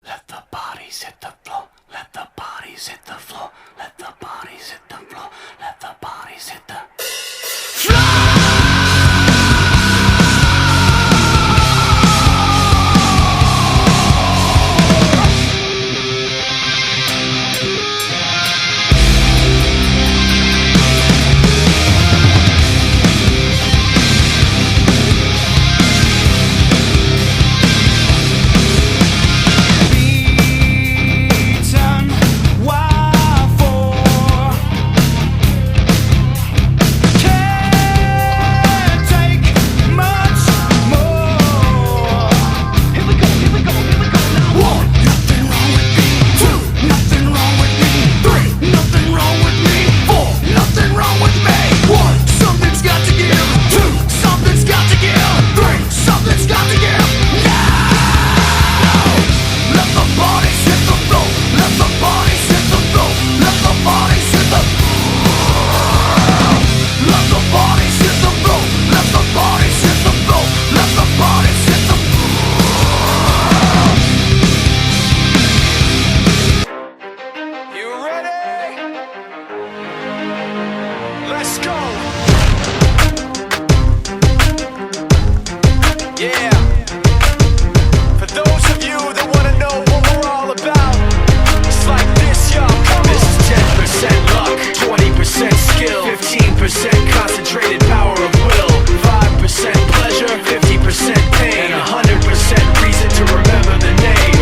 Let the bodies hit the floor. Let the bodies hit the floor. Let the bodies hit the floor. Let the bodies hit the Let's go! Yeah. For those of you that wanna know what we're all about, it's like this, y'all. This is 10% luck, 20% skill, 15% concentrated power of will, 5% pleasure, 50% pain, and 100% reason to remember the name.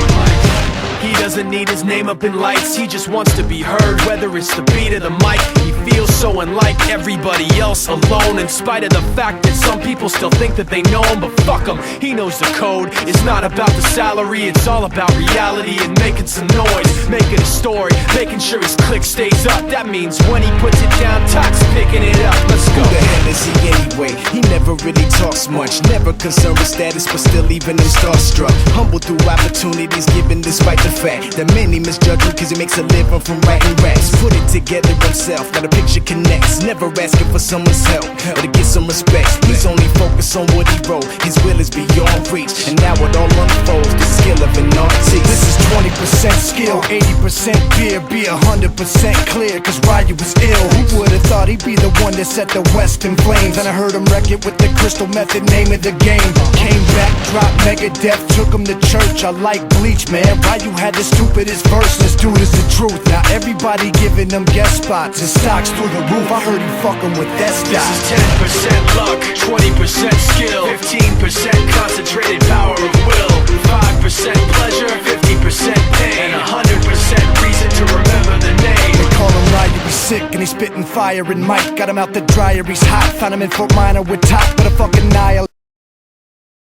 He doesn't need his name up in lights, he just wants to be heard, whether it's the beat of the mic. He feels so unlike everybody else, alone, in spite of the fact that some people still think that they know him. But fuck him, he knows the code. It's not about the salary, it's all about reality and making some noise, making a story, making sure his click stays up. That means when he puts it down, Tox picking it up. Let's go. Who the hell is he anyway? He never really talks much, never concerned with status, but still leaving him starstruck. Humble through opportunities given despite the fact that many misjudge him cause he makes a living from writing raps. Put it together himself, now the picture connects, never asking for someone's help or to get some respect. He's only focused on what he wrote, his will is beyond reach, and now it all unfolds, the skill of an artist. This is 20% skill, 80% fear, be 100% clear, cause Ryu was ill. Who would've thought he'd be the one that set the West in flames? And I heard him wreck it with the Crystal Method, name of the game. Came back, dropped Megadeth, took him to church. I like Bleach, man. Ryu had the stupidest verse, this dude is the truth. Now everybody giving them guest spots and stocks through the roof. I heard he fucking with that This stock. is 10% luck, 20% skill, 15% concentrated power of will, 5% pleasure, 50% pain, and 100% reason to remember the name. They call him Ryu, he's sick and he's spitting fire. And Mike got him out the dryer, he's hot. Found him in Fort Minor with top, but a fucking nihil.